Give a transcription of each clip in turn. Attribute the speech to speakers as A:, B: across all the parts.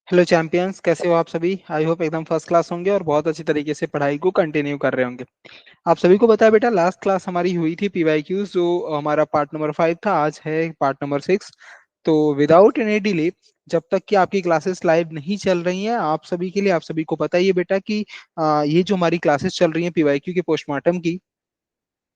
A: Hello champions, कैसे हो आप सभी। आई होप एकदम फर्स्ट क्लास होंगे और बहुत अच्छी तरीके से पढ़ाई को कंटिन्यू कर रहे होंगे। आप सभी को पता है बेटा, लास्ट क्लास हमारी हुई थी पीवाईक्यूज, जो हमारा पार्ट नंबर 5 था। आज है पार्ट नंबर 6। तो विदाउट एनी डिले, जब तक कि आपकी क्लासेस लाइव नहीं चल रही हैं, आप सभी के लिए, आप सभी को पता ही है बेटा कि ये जो हमारी क्लासेस चल रही हैं पीवाईक्यू के पोस्टमार्टम की,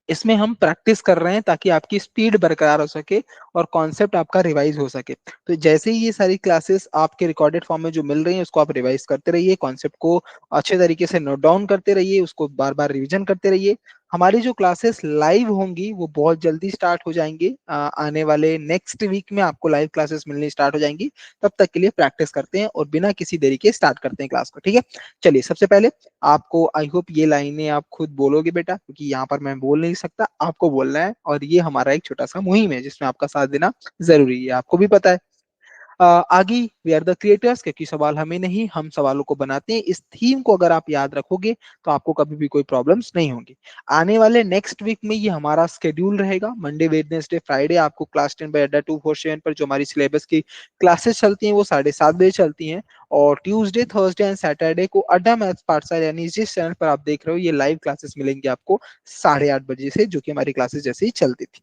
A: इसमें हम प्रैक्टिस कर रहे हैं ताकि आपकी स्पीड बरकरार हो सके और कॉन्सेप्ट आपका रिवाइज हो सके। तो जैसे ही ये सारी क्लासेस आपके रिकॉर्डेड फॉर्म में जो मिल रही हैं, उसको आप रिवाइज करते रहिए, कॉन्सेप्ट को अच्छे तरीके से नोट डाउन करते रहिए, उसको बार बार रिवीजन करते रहिए। हमारी जो क्लासेस लाइव होंगी वो बहुत जल्दी स्टार्ट हो जाएंगी। आने वाले नेक्स्ट वीक में आपको लाइव क्लासेस मिलनी स्टार्ट हो जाएंगी। तब तक के लिए प्रैक्टिस करते हैं और बिना किसी देरी के स्टार्ट करते हैं क्लास को, ठीक है। चलिए, सबसे पहले आपको, आई होप ये लाइनें आप खुद बोलोगे बेटा, क्योंकि यहाँ पर मैं बोल नहीं सकता, आपको बोलना है। और ये हमारा एक छोटा सा मुहिम है जिसमें आपका साथ देना जरूरी है, आपको भी पता है। आगे, वी आर द क्रिएटर्स, क्योंकि सवाल हमें नहीं, हम सवालों को बनाते हैं। इस थीम को अगर आप याद रखोगे तो आपको कभी भी कोई प्रॉब्लम्स नहीं होंगी। आने वाले नेक्स्ट वीक में ये हमारा स्केड्यूल रहेगा। मंडे, वेडनेसडे, फ्राइडे आपको क्लास 10 बाय अड्डा 247 पर जो हमारी सिलेबस की क्लासेस चलती हैं वो 7:30 बजे चलती हैं। और ट्यूसडे, थर्सडे एंड सैटरडे को अड्डा मैथ्स पाठशाला, यानी जिस चैनल पर आप देख रहे हो, ये लाइव क्लासेस मिलेंगी आपको 8:30 बजे से, जो कि हमारी क्लासेस जैसे ही चलती थी।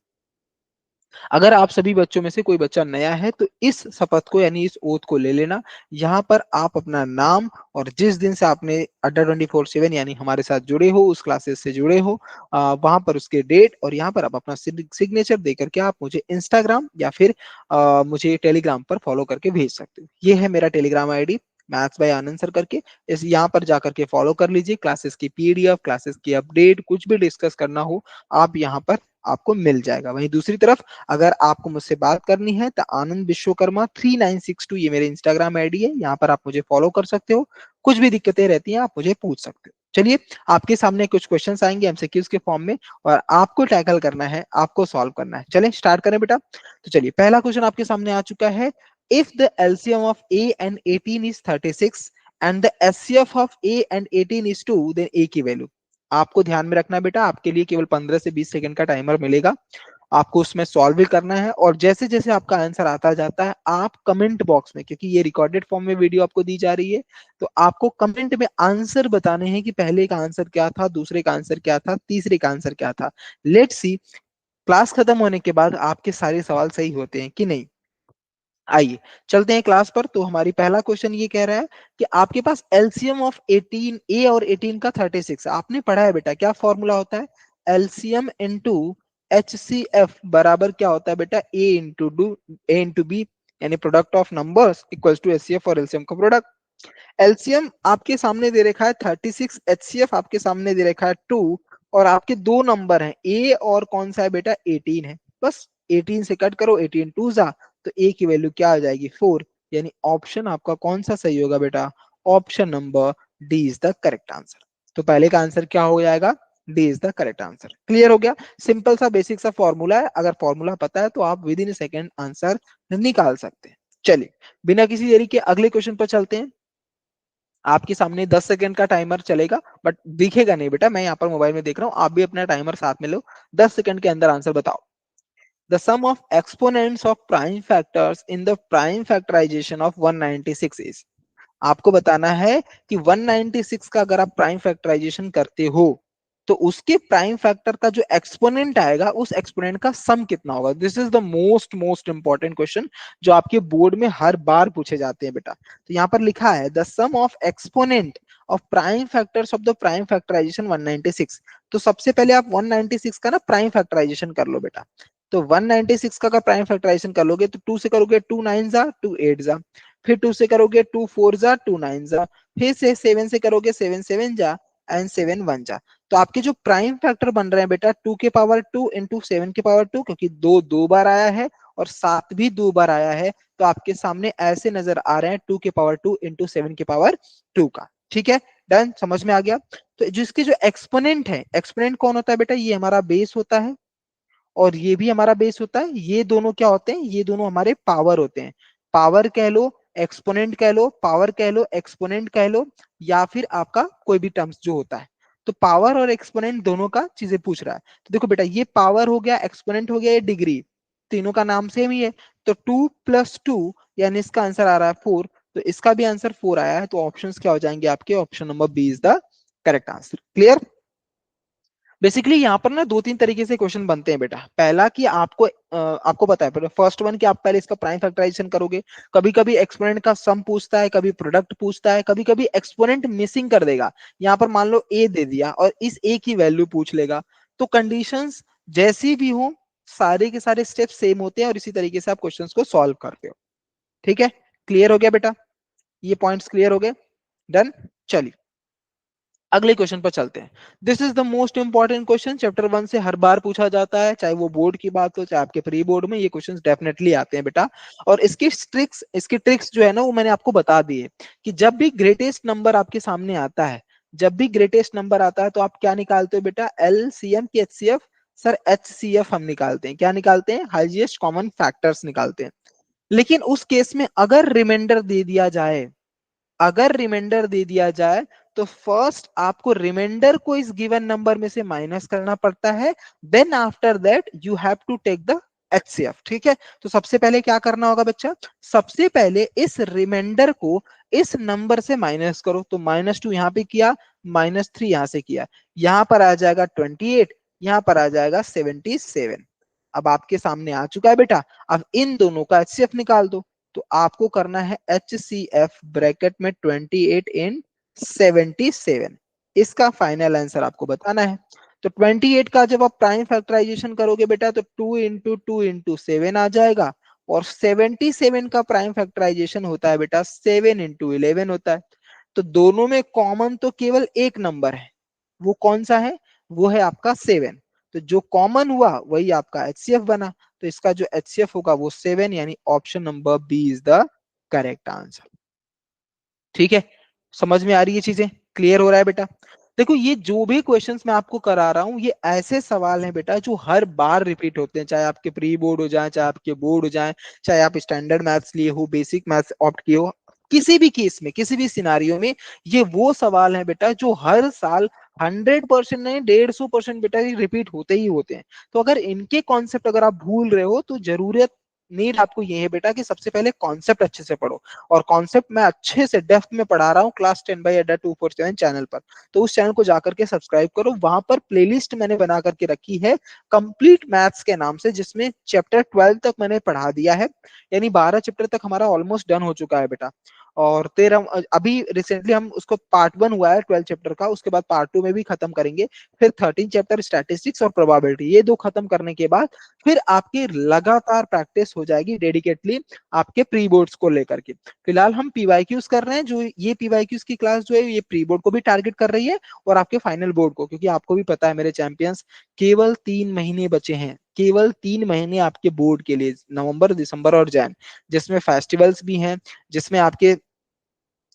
A: अगर आप सभी बच्चों में से कोई बच्चा नया है तो इस शपथ को, यानी इस ओथ को ले लेना। यहाँ पर आप अपना नाम और जिस दिन से आपने अड्डा 24/7 यानी हमारे साथ जुड़े हो, उस क्लासेस से जुड़े हो, वहां पर उसके डेट, और यहाँ पर आप अपना सिग्नेचर दे करके आप मुझे इंस्टाग्राम या फिर मुझे टेलीग्राम पर फॉलो करके भेज सकते हो। ये है मेरा Telegram ID, maths by Anand sir करके। इस यहाँ पर जाकर के फॉलो कर लीजिए। क्लासेस की पीडीएफ, क्लासेस की अपडेट, कुछ भी डिस्कस करना हो, आप यहाँ पर आपको मिल जाएगा। वहीं दूसरी तरफ, अगर आपको मुझसे बात करनी है तो आनंद विश्वकर्मा 3962 ये मेरे इंस्टाग्राम आईडी है, यहाँ पर आप मुझे फॉलो कर सकते हो। कुछ भी दिक्कतें रहती हैं आप मुझे पूछ सकते हो। चलिए, आपके सामने कुछ क्वेश्चंस आएंगे एमसीक्यूज के फॉर्म में, और आपको टैकल करना है, आपको सॉल्व करना है। चलें स्टार्ट करें बेटा। तो चलिए, पहला क्वेश्चन आपके सामने आ चुका है। If the LCM of a and 18 is 36 and the HCF of a and 18 is 2, then a की वैल्यू। आपको ध्यान में रखना बेटा, आपके लिए केवल 15 से 20 सेकंड का टाइमर मिलेगा। आपको उसमें सॉल्व भी करना है, और जैसे जैसे आपका आंसर आता जाता है, आप कमेंट बॉक्स में, क्योंकि ये रिकॉर्डेड फॉर्म में वीडियो आपको दी जा रही है, तो आपको कमेंट में आंसर बताने हैं कि पहले का आंसर क्या था, दूसरे का आंसर क्या था, तीसरे का आंसर क्या था। लेट्स सी, क्लास खत्म होने के बाद आपके सारे सवाल सही होते हैं कि नहीं। आइए चलते हैं क्लास पर। तो हमारी पहला क्वेश्चन ये कह रहा है कि आपके पास एलसीएम ऑफ 18 ए और 18 का 36। आपने पढ़ा है बेटा, क्या फॉर्मूला होता है? एलसीएम इंटू एच सी एफ बराबर क्या होता है बेटा? ए इंटू बी, यानी product of numbers equals to HCF और एलसीएम का प्रोडक्ट। एलसीएम आपके सामने दे रखा है 36, एचसीएफ आपके सामने दे रखा है 2, और आपके दो नंबर हैं ए और कौन सा है बेटा? 18 है। बस 18 से कट करो, 18 टू जा, तो ए की वैल्यू क्या आ जाएगी? 4। यानी ऑप्शन आपका कौन सा सही होगा बेटा? Option number D is the correct answer. तो पहले का आंसर क्या हो जाएगा? D is the correct answer. Clear हो गया? सिंपल सा बेसिक सा फॉर्मूला है, अगर फॉर्मूला पता है तो आप विद इन सेकेंड आंसर निकाल सकते हैं। चलिए, बिना किसी देरी के अगले क्वेश्चन पर चलते हैं। आपके सामने 10 सेकंड का टाइमर चलेगा, बट दिखेगा नहीं बेटा, मैं यहाँ पर मोबाइल में देख रहा हूँ, आप भी अपना टाइमर साथ में लो। 10 सेकंड के अंदर आंसर बताओ। The sum of exponents of prime factors in the prime factorization of 196 is। आपको बताना है कि 196 का अगर आप प्राइम फैक्टराइजेशन करते हो तो उसके प्राइम फैक्टर का जो एक्सपोनेंट आएगा, उस एक्सपोनेंट का सम कितना होगा। This is the most most important question जो आपके बोर्ड में हर बार पूछे जाते हैं बेटा। तो यहाँ पर लिखा है the sum of exponent of prime factors of the prime factorisation 196। तो सबसे पहले आप 196 का ना प्राइम फैक्टराइजेशन कर लो बेटा। तो 196 का अगर प्राइम फैक्टराइजेशन कर लोगे तो 2 से करोगे, 2 9 जा, 2 8 जा, फिर 2 से करोगे, 2 4 जा, 2 9 जा, फिर से 7 से करोगे, 7 7 जा, एंड 7 1 जा। तो आपके जो प्राइम फैक्टर बन रहे हैं बेटा, 2 के पावर 2 इंटू 7 के पावर 2, क्योंकि दो दो बार आया है और 7 भी दो बार आया है, तो आपके सामने ऐसे नजर आ रहे हैं 2 के पावर 2 इंटू 7 के पावर 2 का। ठीक है, डन, समझ में आ गया। तो जिसके जो एक्सपोनेंट है, एक्सपोनेंट कौन होता है बेटा? ये हमारा बेस होता है, और ये भी हमारा बेस होता है। ये दोनों क्या होते हैं? ये दोनों हमारे पावर होते हैं। पावर कह लो, एक्सपोनेंट कह लो, पावर कह लो, एक्सपोनेंट कह लो, या फिर आपका कोई भी टर्म्स जो होता है। तो पावर और एक्सपोनेंट दोनों का चीजें पूछ रहा है। तो देखो बेटा, ये पावर हो गया, एक्सपोनेंट हो गया, ये डिग्री, तीनों का नाम सेम ही है। तो 2 + 2 यानी इसका आंसर आ रहा है 4। तो इसका भी आंसर 4 आया है, तो ऑप्शंस क्या हो जाएंगे आपके, option number B is the correct answer. Clear. Basically यहाँ पर ना दो तीन तरीके से क्वेश्चन बनते हैं बेटा। पहला कि आपको पता है फर्स्ट वन कि आप पहले इसका प्राइम फैक्टराइजेशन करोगे, कभी कभी एक्सपोनेंट का सम पूछता है, कभी प्रोडक्ट पूछता है, कभी कभी एक्सपोनेंट मिसिंग कर देगा। यहाँ पर मान लो ए दे दिया और इस ए की वैल्यू पूछ लेगा, तो कंडीशंस जैसी भी हो सारे के सारे स्टेप सेम होते हैं और इसी तरीके से आप क्वेश्चंस को सॉल्व करते हो। ठीक है, क्लियर हो गया बेटा, ये पॉइंट्स क्लियर हो गए, डन। चलिए अगले क्वेश्चन पर चलते हैं। This is the most important question, chapter 1 से हर बार पूछा जाता है, चाहे वो बोर्ड की बात हो चाहे आपके प्री बोर्ड में, ये क्वेश्चंस डेफिनेटली आते हैं बेटा। और इसकी ट्रिक्स जो है ना वो मैंने आपको बता दी है कि जब भी ग्रेटेस्ट नंबर आपके सामने आता है, जब भी ग्रेटेस्ट नंबर आता है तो आप क्या निकालते हो बेटा, एलसीएम की एचसीएफ। सर एचसीएफ हम निकालते हैं, क्या निकालते हैं, हाईएस्ट कॉमन फैक्टर्स निकालते हैं। लेकिन उस केस में अगर रिमाइंडर दे दिया जाए, अगर रिमाइंडर दे दिया जाए तो फर्स्ट आपको रिमाइंडर को इस गिवन नंबर में से माइनस करना पड़ता है, then after that you have to take the HCF. ठीक है, तो सबसे पहले क्या करना होगा बच्चा, सबसे पहले इस रिमाइंडर को इस नंबर से माइनस करो। तो -2 यहां पे किया, -3 यहां से किया, यहां पर आ जाएगा 28, यहां पर आ जाएगा 77। अब आपके सामने आ चुका है बेटा। अब इन दोनों का एचसीएफ निकाल दो। तो आपको करना है एच सी एफ ब्रैकेट में 28 इन 77, इसका फाइनल आंसर आपको बताना है। तो 28 का जब आप प्राइम फैक्टराइजेशन करोगे बेटा तो 2 into 2 into 7 आ जाएगा, और 77 का प्राइम फैक्टराइजेशन होता है बेटा 7 into 11 होता है। तो दोनों में कॉमन तो केवल एक नंबर है, वो कौन सा है, वो है आपका 7। तो जो कॉमन हुआ वही आपका एचसीएफ बना, तो इसका जो एचसीएफ होगा वो 7, यानी option number B is the correct answer. ठीक है, समझ में आ रही है चीजें, क्लियर हो रहा है बेटा। देखो ये जो भी क्वेश्चंस मैं आपको करा रहा हूं ये ऐसे सवाल हैं बेटा जो हर बार रिपीट होते हैं, चाहे आपके प्री बोर्ड हो जाए, चाहे आपके बोर्ड हो जाए, चाहे आप स्टैंडर्ड मैथ्स लिए हो, बेसिक मैथ्स ऑप्ट किए हो, किसी भी केस में किसी भी सिनारियो में ये वो सवाल है बेटा जो हर साल 100% नहीं 150% बेटा ये रिपीट होते ही होते हैं। तो अगर इनके कॉन्सेप्ट अगर आप भूल रहे हो तो जरूरत नीड आपको ये है बेटा कि सबसे पहले कॉन्सेप्ट अच्छे से पढ़ो। और कॉन्सेप्ट मैं अच्छे से डेप्थ में पढ़ा रहा हूँ क्लास 10 बाई अड्डा 247 चैनल पर, तो उस चैनल को जाकर के सब्सक्राइब करो। वहां पर प्लेलिस्ट मैंने बना करके रखी है कंप्लीट मैथ्स के नाम से, जिसमें चैप्टर 12 तक मैंने पढ़ा दिया है, यानी 12 चैप्टर तक हमारा ऑलमोस्ट डन हो चुका है बेटा। और 13 अभी रिसेंटली हम उसको पार्ट 1 हुआ है 12 चैप्टर का, उसके बाद पार्ट 2 में भी खत्म करेंगे। फिर 13 चैप्टर स्टैटिस्टिक्स और प्रोबेबिलिटी, ये दो खत्म करने के बाद फिर आपकी लगातार प्रैक्टिस हो जाएगी डेडिकेटली आपके प्री बोर्ड्स को लेकर के। फिलहाल हम पीवाईक्यूज कर रहे हैं, जो ये पीवाईक्यूज की क्लास जो है ये प्री बोर्ड को भी टारगेट कर रही है और आपके फाइनल बोर्ड को, क्योंकि आपको भी पता है मेरे चैंपियंस केवल 3 महीने बचे हैं, केवल 3 महीने आपके बोर्ड के लिए, नवंबर दिसंबर और जैन, जिसमें फेस्टिवल्स भी हैं, जिसमें आपके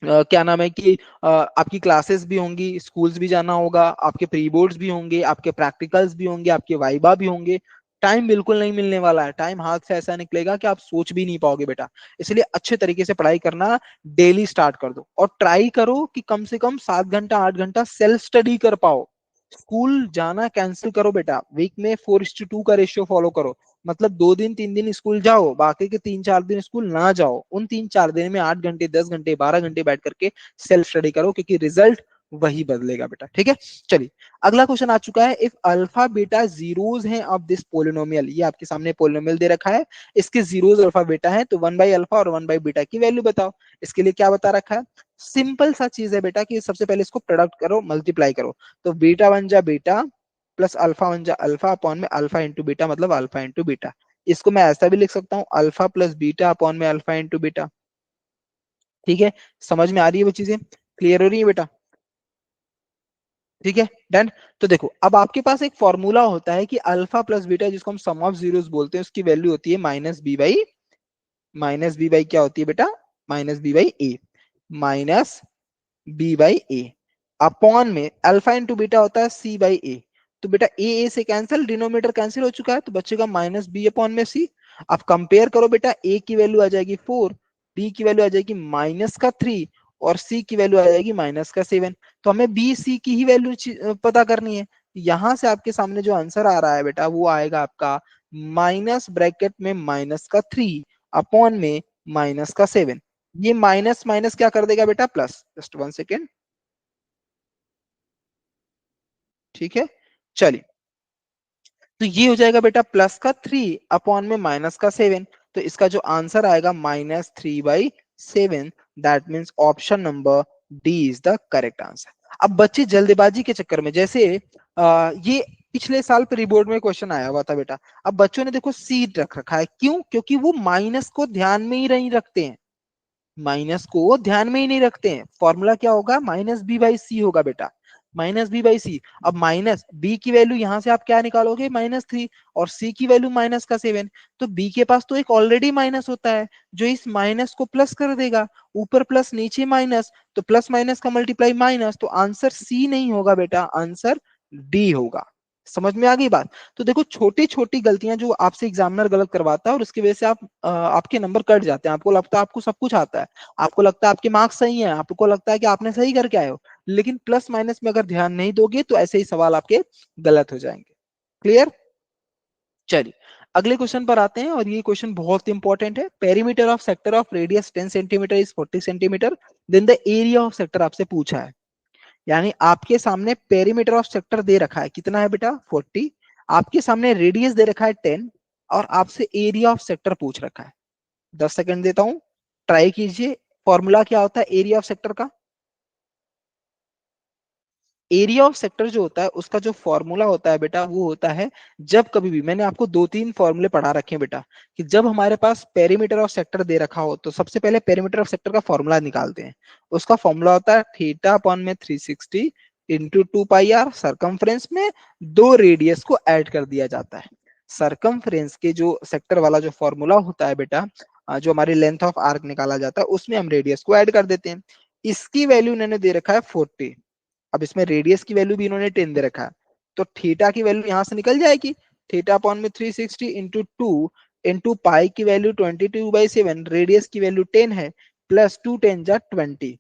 A: क्या नाम है कि आपकी क्लासेस भी होंगी, स्कूल्स भी जाना होगा, आपके प्री बोर्ड्स भी होंगे, आपके प्रैक्टिकल्स भी होंगे, आपके वाइबा भी होंगे। टाइम बिल्कुल नहीं मिलने वाला है, टाइम हाथ से ऐसा निकलेगा कि आप सोच भी नहीं पाओगे बेटा। इसलिए अच्छे तरीके से पढ़ाई करना डेली स्टार्ट कर दो, और ट्राई करो कि कम से कम 7 घंटा 8 घंटा सेल्फ स्टडी कर पाओ। स्कूल जाना कैंसिल करो बेटा, वीक में 4:2 का रेशियो फॉलो करो। मतलब 2 दिन 3 दिन स्कूल जाओ, बाकी के 3 4 दिन स्कूल ना जाओ। उन 3 4 दिन में 8 घंटे 10 घंटे 12 घंटे बैठ करके सेल्फ स्टडी करो, क्योंकि रिजल्ट वही बदलेगा बेटा। ठीक है, चलिए अगला क्वेश्चन आ चुका है। इफ अल्फा बीटा जीरोज हैं ऑफ दिस पोलिनोमियल, ये आपके सामने पोलिनोमियल दे रखा है, इसके जीरोज अल्फा बीटा है, तो 1/अल्फा और 1/बीटा की वैल्यू बताओ। इसके लिए क्या बता रखा है, सिंपल सा चीज है बेटा कि सबसे पहले इसको प्रोडक्ट करो, मल्टीप्लाई करो। तो बीटा वन जा बीटा प्लस अल्फा वन जा अल्फा अपॉन में अल्फा इंटू बीटा, मतलब अल्फा इंटू बीटा। इसको मैं ऐसा भी लिख सकता हूँ, अल्फा प्लस बीटा अपॉन में अल्फा इंटू बीटा। ठीक है, समझ में आ रही है वो चीजें, क्लियर हो रही है बेटा। ठीक है, डन। तो देखो अब आपके पास एक फॉर्मूला होता है कि अल्फा प्लस बीटा, जिसको हम सम ऑफ जीरोस बोलते हैं, उसकी वैल्यू होती है माइनस बी बाई क्या होती है बेटा, minus B by A, minus B by A upon में अल्फा इंटू बीटा होता है सी बाई ए। तो बेटा ए से कैंसिल, डिनोमिनेटर कैंसिल हो चुका है, तो बचेगा माइनस बी अपॉन में सी। अब कंपेयर करो बेटा, ए की वैल्यू आ जाएगी 4, बी की वैल्यू आ जाएगी -3, और सी की वैल्यू आ जाएगी -7। तो हमें बी सी की ही वैल्यू पता करनी है। यहां से आपके सामने जो आंसर आ रहा है बेटा वो आएगा आपका माइनस ब्रैकेट में -3 अपॉन में -7। ये माइनस माइनस क्या कर देगा बेटा, प्लस। जस्ट 1 सेकेंड, ठीक है। चलिए, तो ये हो जाएगा बेटा प्लस का 3 अपॉन में माइनस का 7। तो इसका जो आंसर आएगा -3/7। That means option number D is the correct answer. अब बच्चे जल्दबाजी के चक्कर में, जैसे ये पिछले साल प्री बोर्ड में क्वेश्चन आया हुआ था बेटा, अब बच्चों ने देखो सी रख रखा है, क्यों? क्योंकि वो माइनस को ध्यान में ही नहीं रखते हैं, माइनस को ध्यान में ही नहीं रखते हैं। फॉर्मूला क्या होगा, -b/c होगा बेटा, -b/c। अब माइनस बी की वैल्यू यहां से आप क्या निकालोगे, -3, और सी की वैल्यू माइनस का 7। तो बी के पास तो एक ऑलरेडी माइनस होता है जो इस माइनस को प्लस कर देगा, ऊपर प्लस नीचे माइनस, तो प्लस माइनस का मल्टीप्लाई माइनस, तो आंसर सी नहीं होगा बेटा, आंसर डी होगा। समझ में आ गई बात? तो देखो छोटी छोटी गलतियां जो आपसे एग्जामिनर गलत करवाता है और उसकी वजह से आपके नंबर कट जाते हैं, आपको लगता है आपको सब कुछ आता है, आपको लगता है आपके मार्क्स सही है, आपको लगता है कि आपने सही करके आए हो, लेकिन प्लस माइनस में अगर ध्यान नहीं दोगे तो ऐसे ही सवाल आपके गलत हो जाएंगे। क्लियर? चलिए, अगले क्वेश्चन पर आते हैं, और ये क्वेश्चन बहुत इंपॉर्टेंट है। Perimeter of sector of radius 10 centimetre is 40 centimetre, then the area of sector आपसे पूछा है। यानी आपके सामने पेरीमीटर ऑफ सेक्टर दे रखा है, कितना है बेटा, 40। आपके सामने रेडियस दे रखा है 10, और आपसे एरिया ऑफ सेक्टर पूछ रखा है। 10 सेकंड देता हूं, ट्राई कीजिए। फॉर्मूला क्या होता है एरिया ऑफ सेक्टर का? एरिया ऑफ सेक्टर जो होता है उसका जो फॉर्मूला होता है बेटा, वो होता है, जब कभी भी, मैंने आपको 2-3 फॉर्मूले पढ़ा रखे हैं बेटा, कि जब हमारे पास पेरीमीटर ऑफ सेक्टर दे रखा हो तो सबसे पहले पेरीमीटर ऑफ सेक्टर का फॉर्मूला निकालते हैं। उसका फॉर्मूला होता है थीटा अपॉन में 360 इंटू 2 पाई आर। सरकमफ्रेंस में दो रेडियस को ऐड कर दिया जाता है। सरकमफ्रेंस के जो सेक्टर वाला जो फॉर्मूला होता है बेटा, जो हमारी लेंथ ऑफ आर्क निकाला जाता है, उसमें हम रेडियस को ऐड कर देते हैं। इसकी वैल्यू इन्होंने दे रखा है 40। अब इसमें रेडियस की वैल्यू भी इन्होंने 10 दे रखा है, तो थीटा की वैल्यू यहां से निकल जाएगी। थीटा अपॉन में 360 इंटू 2 इंटू पाई की वैल्यू 22/7, रेडियस की वैल्यू 10 है, प्लस 2 10 जा 20,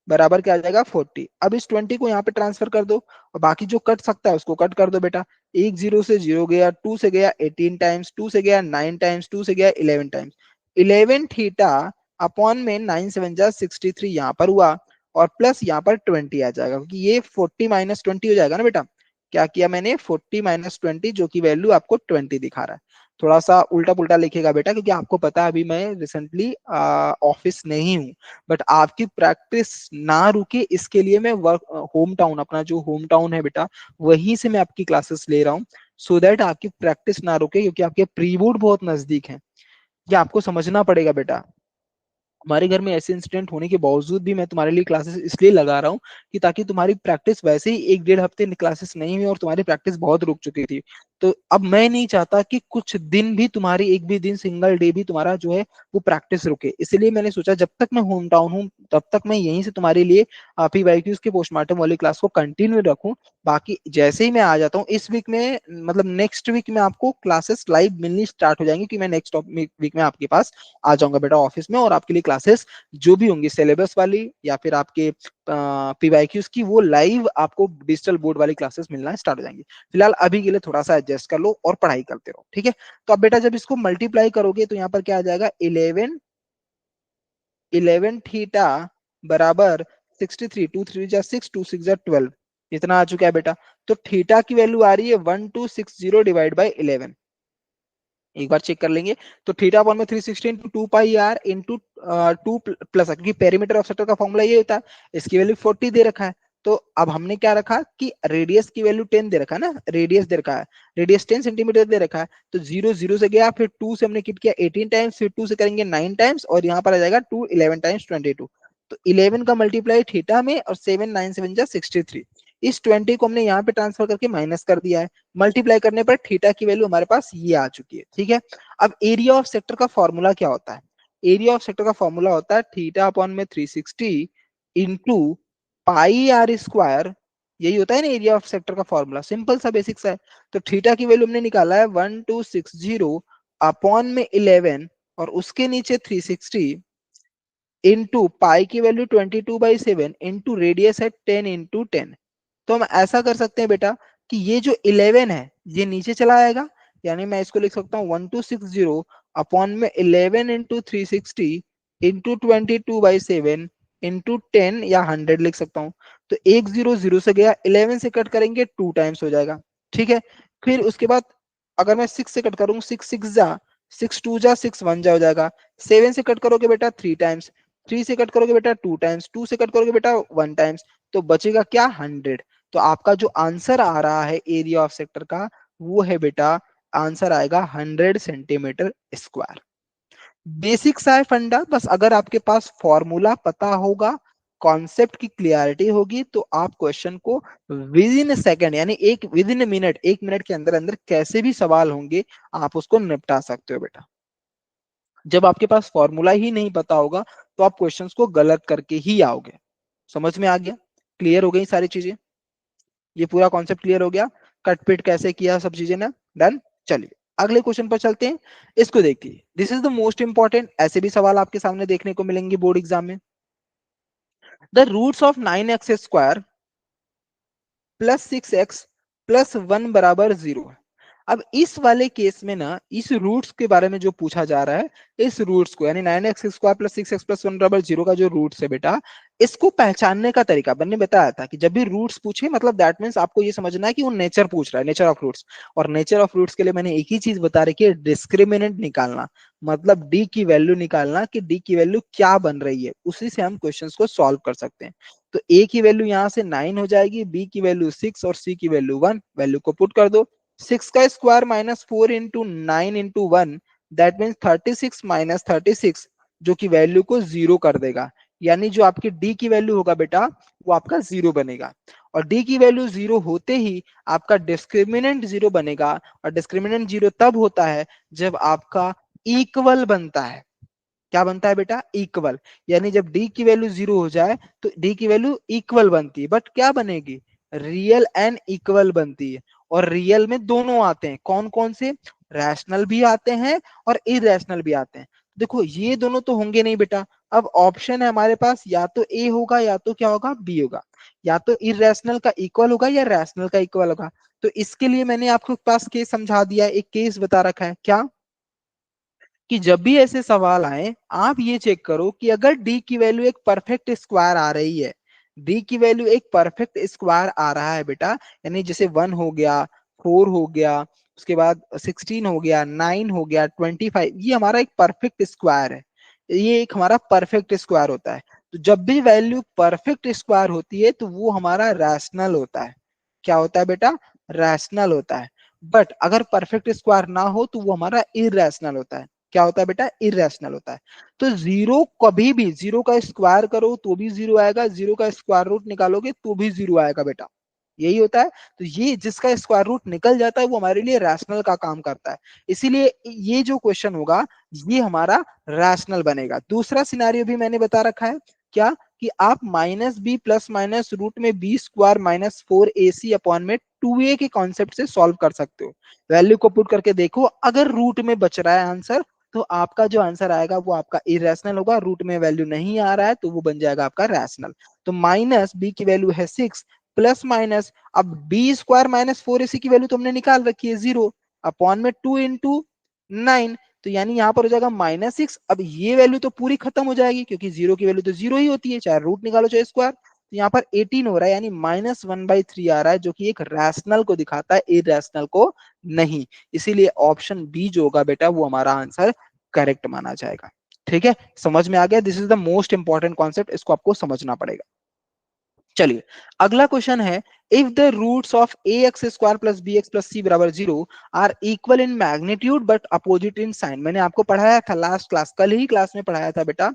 A: बराबर क्या आ जाएगा 40। अब इस 20 को यहाँ पे ट्रांसफर कर दो, और बाकी जो कट सकता है उसको कट कर दो बेटा। एक जीरो से जीरो गया, 2 से गया 18 टाइम्स, 2 से गया 9 टाइम्स, 2 से गया 11 टाइम्स। 11 थीटा अपॉन में 9 7 जा 63 यहाँ पर हुआ, और प्लस यहाँ पर 20 आ जाएगा, क्योंकि ये 40 - 20 हो जाएगा ना बेटा। क्या किया मैंने, 40 - 20, जो की वैल्यू आपको 20 दिखा रहा है। थोड़ा सा उल्टा पुल्टा लिखेगा बेटा, क्योंकि आपको पता है अभी मैं रिसेंटली ऑफिस नहीं हूँ, बट आपकी प्रैक्टिस ना रुके इसके लिए मैं वर्क होम टाउन, अपना जो होम टाउन है बेटा, वहीं से मैं आपकी क्लासेस ले रहा हूँ, सो दैट आपकी प्रैक्टिस ना रुके, क्योंकि आपके प्री बोर्ड बहुत नजदीक है। ये आपको समझना पड़ेगा बेटा। हमारे घर में ऐसे इंसिडेंट होने के बावजूद भी मैं तुम्हारे लिए क्लासेस इसलिए लगा रहा हूँ कि ताकि तुम्हारी प्रैक्टिस, वैसे ही 1-1.5 हफ्ते क्लासेस नहीं हुई और तुम्हारी प्रैक्टिस बहुत रुक चुकी थी, तो अब मैं नहीं चाहता कि कुछ दिन भी तुम्हारी, एक भी दिन, सिंगल डे भी तुम्हारा जो है वो प्रैक्टिस रुके। इसलिए मैंने सोचा जब तक मैं होम टाउन हूँ तब तक मैं यहीं से तुम्हारे लिए पीवाईक्यूज के पोस्टमार्टम वाली क्लास को कंटिन्यू रखूँ। बाकी जैसे ही मैं आ जाता हूँ इस वीक में, मतलब नेक्स्ट वीक में आपको क्लासेस लाइव मिलनी स्टार्ट हो जाएंगी, कि मैं नेक्स्ट वीक में आपके पास आ जाऊंगा बेटा ऑफिस में, और आपके लिए क्लासेस जो भी होंगी सिलेबस वाली या फिर आपके पीवाईक्यूज की, वो लाइव आपको डिजिटल बोर्ड वाली क्लासेस मिलना स्टार्ट हो जाएंगी। फिलहाल अभी के लिए थोड़ा सा एडजस्ट कर लो और पढ़ाई करते रहो, ठीक है? तो अब बेटा जब इसको मल्टीप्लाई करोगे तो यहाँ पर क्या आ जाएगा, 11 थीटा बराबर 63, 2 3 जा 6, 2 6 जा 12, इतना आ चुका है बेटा। तो थीटा की वैल्यू आ रही है 1260 डिवाइड बाई 11। एक बार चेक कर लेंगे। तो थीटा अपॉन में 360 into 2 pi R into 2 plus, क्योंकि पेरीमीटर ऑफ सेक्टर का फॉर्मूला ये होता है। इसकी वैल्यू 40 दे रखा है, तो अब हमने क्या रखा कि रेडियस की वैल्यू 10 दे रखा है ना, रेडियस दे रखा है, रेडियस 10 सेंटीमीटर दे रखा है, तो 0 0 से गया, फिर 2 से हमने किट किया 18 टाइम्स, फिर 2 से करेंगे 9 टाइम्स, और यहाँ पर आ जाएगा 2 11 टाइम्स 22। तो 11 का मल्टीप्लाई थीटा में, और 7 9 7 जा 63, इस 20 को हमने यहाँ पे ट्रांसफर करके माइनस कर दिया है। मल्टीप्लाई करने पर थीटा की वैल्यू हमारे पास ये आ चुकी है, ठीक है? अब एरिया ऑफ सेक्टर का फॉर्मूला क्या होता है? एरिया ऑफ सेक्टर का फॉर्मूला होता है थीटा अपॉन में 360 इंटू पाई आर स्क्वायर। यही होता है ना एरिया ऑफ सेक्टर का फॉर्मूला, सिंपल सा बेसिक सा है। तो थीटा की वैल्यू हमने निकाला है 1260 अपॉन में 11, और उसके नीचे 360 इंटू पाई की वैल्यू 22/7 इंटू रेडियस है 10 इंटू 10। तो हम ऐसा कर सकते हैं बेटा कि ये जो 11 है ये नीचे चला आएगा, यानी मैं इसको लिख सकता हूँ 1260 अपॉन में 11 इंटू 360 इंटू 22/7 इंटू 10 या 100 लिख सकता हूँ। तो 1 0 0 से गया, 11 से कट करेंगे 2 टाइम्स हो जाएगा। ठीक है, फिर उसके बाद अगर मैं 6 से कट करूँ, 6 6 जा 6 2 जा 6 1 जा हो जाएगा। 7 से कट करोगे बेटा 3 टाइम्स, 3 से कट करोगे बेटा 2 टाइम्स, 2 से कट करोगे बेटा 1 टाइम्स। तो बचेगा क्या? 100। तो आपका जो आंसर आ रहा है एरिया ऑफ सेक्टर का, वो है बेटा, आंसर आएगा 100 सेंटीमीटर स्क्वायर। बेसिक सा है फंडा, बस अगर आपके पास फॉर्मूला पता होगा, कॉन्सेप्ट की क्लियरिटी होगी, तो आप क्वेश्चन को विद इन सेकंड यानी एक विद इन मिनट, 1 मिनट के अंदर अंदर कैसे भी सवाल होंगे आप उसको निपटा सकते हो बेटा। जब आपके पास फॉर्मूला ही नहीं पता होगा तो आप क्वेश्चंस को गलत करके ही आओगे। समझ में आ गया? क्लियर हो गई सारी चीजें? ये पूरा कॉन्सेप्ट क्लियर हो गया? कटपिट कैसे किया, सब चीजें ना डन। चलिए अगले क्वेश्चन पर चलते हैं, इसको देखिए। This is the most important, ऐसे भी सवाल आपके सामने देखने को मिलेंगे बोर्ड एग्जाम में। The roots of 9x² plus 6x plus 1 बराबर 0 है। अब इस वाले केस में ना, इस रूट्स के बारे में जो पूछा जा रहा है, इस रूट्स को यानी 9x² प्लस 6x प्लस 1 बराबर 0 का जो रूट्स है बेटा, इसको पहचानने का तरीका मैंने बताया था कि जब भी रूट्स पूछे मतलब दैट मींस आपको ये समझना है कि वो नेचर पूछ रहा है, नेचर ऑफ रूट्स। और नेचर ऑफ रूट्स के लिए मैंने एक ही चीज बता रखी है, डिस्क्रिमिनेंट निकालना, मतलब डी की वैल्यू निकालना कि डी की वैल्यू क्या बन रही है, उसी से हम क्वेश्चंस को सॉल्व कर सकते हैं। तो ए की वैल्यू यहाँ से 9 हो जाएगी, बी की वैल्यू 6 और सी की वैल्यू 1। वैल्यू को पुट कर दो। 6 का square minus 4 into 9 into 1, that means 36 minus 36, जो कि वैल्यू को जीरो कर देगा। यानी जो आपकी डी की वैल्यू होगा बेटा, वो आपका जीरो बनेगा। और डी की वैल्यू जीरो होते ही आपका डिस्क्रिमिनेंट जीरो बनेगा। और डिस्क्रिमिनेंट जीरो तब होता है जब आपका इक्वल बनता है। क्या बनता है बेटा? इक्वल। यानी जब डी की वैल्यू जीरो हो जाए तो डी की वैल्यू इक्वल बनती है, बट क्या बनेगी? रियल एंड इक्वल बनती है। और रियल में दोनों आते हैं, कौन कौन से? रैशनल भी आते हैं और इरेशनल भी आते हैं। देखो ये दोनों तो होंगे नहीं बेटा। अब ऑप्शन है हमारे पास, या तो ए होगा या तो क्या होगा? बी होगा। या तो इरेशनल का इक्वल होगा या रैशनल का इक्वल होगा। तो इसके लिए मैंने आपको पास केस समझा दिया, एक केस बता रखा है क्या, कि जब भी ऐसे सवाल आए आप ये चेक करो कि अगर डी की वैल्यू एक परफेक्ट स्क्वायर आ रही है, डी की वैल्यू एक परफेक्ट स्क्वायर आ रहा है बेटा, यानी जैसे 1 हो गया, 4 हो गया, उसके बाद 16 हो गया, 9 हो गया, 25, ये हमारा एक परफेक्ट स्क्वायर है। ये एक हमारा परफेक्ट स्क्वायर होता है। तो जब भी वैल्यू परफेक्ट स्क्वायर होती है तो वो हमारा रैशनल होता है। क्या होता है बेटा? रैशनल होता है। बट अगर परफेक्ट स्क्वायर ना हो तो वो हमारा इरेशनल होता है। क्या होता है बेटा? इरेशनल होता है। तो जीरो कभी भी, जीरो का स्क्वायर करो तो भी जीरो आएगा, जीरो का स्क्वायर रूट निकालोगे तो भी जीरो आएगा बेटा। यही होता है। तो ये जिसका स्क्वायर रूट निकल जाता है वो हमारे लिए रैशनल का काम करता है। इसीलिए ये जो क्वेश्चन होगा ये हमारा रैशनल बनेगा। दूसरा सिनारियो भी मैंने बता रखा है क्या, कि आप minus b plus minus root में b square minus 4ac upon में 2a के कॉन्सेप्ट से सॉल्व कर सकते हो। वैल्यू को पुट करके देखो, अगर रूट में बच रहा है आंसर तो आपका जो आंसर आएगा वो आपका इरेशनल होगा। रूट में वैल्यू नहीं आ रहा है तो वो बन जाएगा आपका रैशनल। तो माइनस बी की वैल्यू है 6 प्लस माइनस, अब बी स्क्वायर माइनस 4ac की वैल्यू तुमने निकाल रखी है 0 अपॉन में 2 इंटू 9, तो यानी यहां पर हो जाएगा -6। अब ये वैल्यू तो पूरी खत्म हो जाएगी क्योंकि जीरो की वैल्यू तो जीरो ही होती है, चाहे रूट निकालो चाहे स्क्वायर। तो यहाँ पर 18 हो रहा है, यानी -1/3 आ रहा है, जो कि एक रैशनल को दिखाता है, इरेशनल को नहीं। इसीलिए ऑप्शन बी जो होगा बेटा वो हमारा आंसर करेक्ट माना जाएगा। ठीक है, समझ में आ गया? This is the most important concept, इसको आपको समझना पड़ेगा। चलिए अगला क्वेश्चन है, if the roots of ax² plus bx plus c बराबर 0 are equal in magnitude but opposite in sign. मैंने आपको पढ़ाया था लास्ट क्लास, कल ही क्लास में पढ़ाया था बेटा,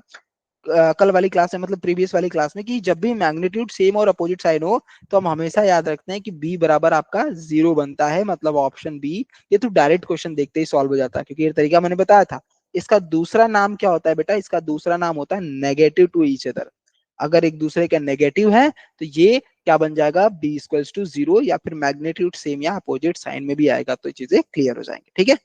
A: कल वाली क्लास में मतलब प्रीवियस वाली क्लास में, कि जब भी मैग्नीट्यूड सेम और अपोजिट साइन हो तो हम हमेशा याद रखते हैं कि b बराबर आपका 0 बनता है, मतलब ऑप्शन बी। ये तो डायरेक्ट क्वेश्चन देखते ही सॉल्व हो जाता है क्योंकि ये तरीका मैंने बताया था। इसका दूसरा नाम क्या होता है बेटा? इसका दूसरा नाम होता है नेगेटिव टू ईच अदर। अगर एक दूसरे का नेगेटिव है तो ये क्या बन जाएगा? b इक्वल्स टू 0, या फिर मैग्नीट्यूड सेम या अपोजिट साइन में भी आएगा तो चीजें क्लियर हो जाएंगी। ठीक है,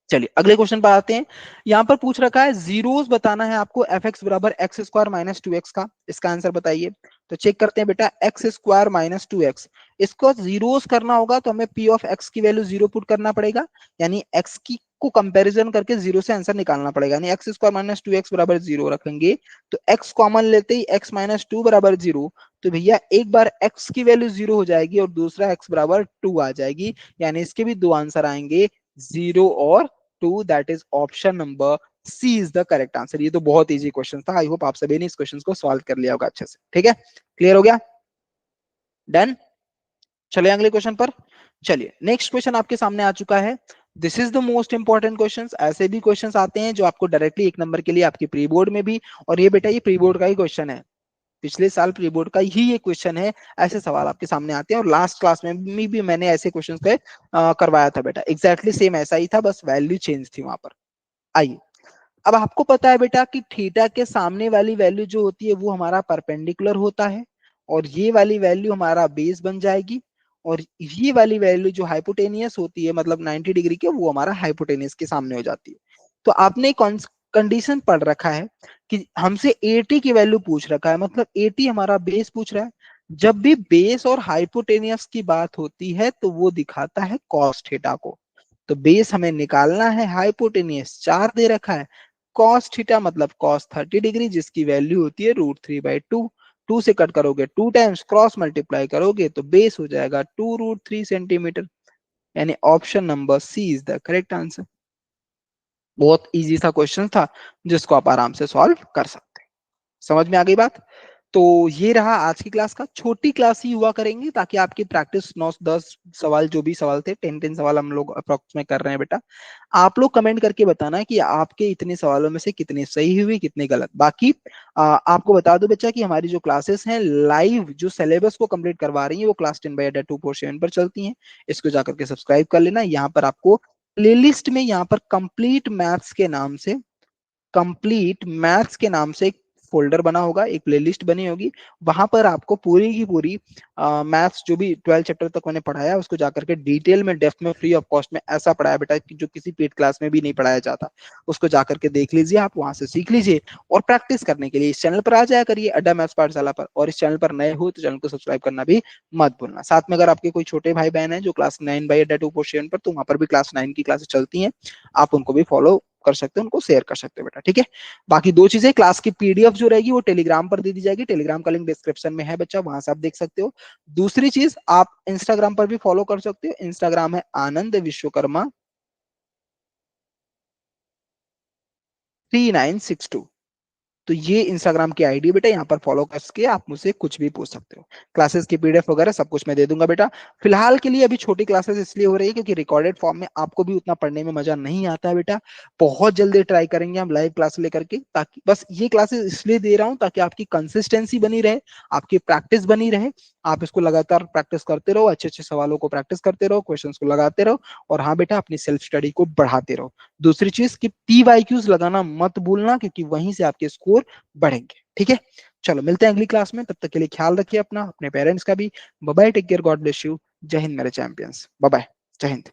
A: चलिए अगले क्वेश्चन पर आते हैं। यहां पर पूछ रखा है जीरोस बताना है आपको, एफ एक्स बराबर एक्स स्क्वायर माइनस 2x का। इसका आंसर बताइए। तो चेक करते हैं बेटा, एक्स स्क्वायर माइनस 2x, इसको जीरोस करना होगा तो हमें p ऑफ x की वैल्यू 0 पुट करना पड़ेगा, यानी x की को कंपैरिजन करके जीरो से आंसर निकालना पड़ेगा, यानी x square minus two x बराबर जीरो रखेंगे तो एक्स कॉमन लेते ही एक्स माइनस टू बराबर जीरो, तो भैया एक बार एक्स की वैल्यू जीरो हो जाएगी और दूसरा एक्स बराबर टू आ जाएगी, यानी इसके भी दो आंसर आएंगे, जीरो और two, that is option number C is the correct answer. ये तो बहुत इजी क्वेश्चन था, आई होप आप सभी ने इस क्वेश्चन को सॉल्व कर लिया होगा अच्छे से। ठीक है, क्लियर हो गया, डन। चलिए अगले क्वेश्चन पर। चलिए नेक्स्ट क्वेश्चन आपके सामने आ चुका है। This is the most important questions. ऐसे भी क्वेश्चंस आते हैं जो आपको डायरेक्टली एक नंबर के लिए आपकी प्री बोर्ड में भी, और ये बेटा ये प्री बोर्ड का ही क्वेश्चन है, पिछले साल प्री बोर्ड का ही ये क्वेश्चन है, ऐसे सवाल आपके सामने आते हैं, और लास्ट क्लास में भी मैंने ऐसे क्वेश्चन करवाया था बेटा, एग्जैक्टली सेम ऐसा ही था, बस वैल्यू चेंज थी वहां पर। आइए, अब आपको पता है बेटा कि थीटा के सामने वाली वैल्यू जो होती है वो हमारा परपेंडिकुलर होता है, और ये वाली वैल्यू हमारा बेस बन जाएगी, और ये वाली वैल्यू जो हाइपोटेनियस होती है मतलब 90 डिग्री के, वो हमारा हाइपोटेनियस के सामने हो जाती है। तो आपने कंडीशन पढ़ रखा है कि हमसे 80 की वैल्यू पूछ रखा है, मतलब 80 हमारा बेस पूछ रहा है। जब भी बेस और हाइपोटेनियस की बात होती है तो वो दिखाता है कॉस थीटा को। तो बेस हमें निकालना है, हाइपोटेनियस 4 दे रखा है, कॉस थीटा मतलब कॉस 30 डिग्री जिसकी वैल्यू होती है √3/2। टू से कट करोगे टू टाइम्स, क्रॉस मल्टीप्लाई करोगे तो बेस हो जाएगा 2√3 सेंटीमीटर, यानी option number C is the correct answer. बहुत इजी सा क्वेश्चन था जिसको आप आराम से सॉल्व कर सकते हैं। समझ में आ गई बात? तो ये रहा आज की क्लास का, छोटी क्लास ही हुआ करेंगे ताकि आपकी प्रैक्टिस 9 10 सवाल, जो भी सवाल थे 10 10 सवाल हम लोग अप्रोक्स में कर रहे हैं बेटा। आप लोग कमेंट करके बताना कि आपके इतने सवालों में से कितने सही हुए कितने गलत। बाकी आपको बता दो बच्चा कि हमारी जो क्लासेस हैं लाइव जो सिलेबस को कंप्लीट करवा रही है वो क्लास 10/247 पर चलती हैं। इसको जाकर के सब्सक्राइब कर लेना। यहाँ पर आपको प्लेलिस्ट में यहाँ पर कंप्लीट मैथ्स के नाम से एक फोल्डर बना होगा, एक प्लेलिस्ट बनी होगी, वहां पर आपको पूरी की पूरी मैथ्स जो भी 12 चैप्टर तक मैंने पढ़ाया उसको जाकर के डिटेल में डेप्थ में फ्री ऑफ कॉस्ट में ऐसा पढ़ाया बेटा कि जो किसी पेड क्लास में भी नहीं पढ़ाया जाता, उसको जाकर के देख लीजिए, आप वहां से सीख लीजिए। और प्रैक्टिस करने के लिए इस चैनल पर आ जाया करिए, अड्डा मैथ्स पाठशाला पर, और इस चैनल पर नए हो तो चैनल को सब्सक्राइब करना भी मत भूलना। साथ में अगर आपके कोई छोटे भाई बहन है जो क्लास 9/2 पर, तो वहां पर भी क्लास 9 की क्लासेस चलती हैं, आप उनको भी फॉलो कर सकते हो, उनको शेयर कर सकते हो बेटा। ठीक है, बाकी दो चीजें, क्लास की पीडीएफ जो रहेगी वो टेलीग्राम पर दे दी जाएगी, टेलीग्राम का लिंक डिस्क्रिप्शन में है बच्चा, वहां से आप देख सकते हो। दूसरी चीज, आप इंस्टाग्राम पर भी फॉलो कर सकते हो, इंस्टाग्राम है आनंद विश्वकर्मा 3962। तो ये इंस्टाग्राम की आईडी बेटा, यहाँ पर फॉलो करके आप मुझसे कुछ भी पूछ सकते हो। क्लासेस की पीडीएफ वगैरह सब कुछ मैं दे दूंगा बेटा। फिलहाल के लिए अभी छोटी क्लासेस इसलिए हो रही है क्योंकि रिकॉर्डेड फॉर्म में आपको भी उतना पढ़ने में मजा नहीं आता है बेटा। बहुत जल्दी ट्राई करेंगे हम लाइव क्लास लेकर के, ताकि बस ये क्लासेस इसलिए दे रहा हूँ ताकि आपकी कंसिस्टेंसी बनी रहे, आपकी प्रैक्टिस बनी रहे, आप इसको लगातार प्रैक्टिस करते रहो, अच्छे अच्छे सवालों को प्रैक्टिस करते रहो, क्वेश्चंस को लगाते रहो, और हाँ बेटा अपनी सेल्फ स्टडी को बढ़ाते रहो। दूसरी चीज कि PYQs लगाना मत भूलना, क्योंकि वहीं से आपके स्कोर बढ़ेंगे। ठीक है, चलो मिलते हैं अगली क्लास में, तब तक के लिए ख्याल रखिए अपना, अपने पेरेंट्स का भी। Bye bye, take care, God bless you, जय हिंद मेरे चैंपियंस, बाय बाय, जय हिंद।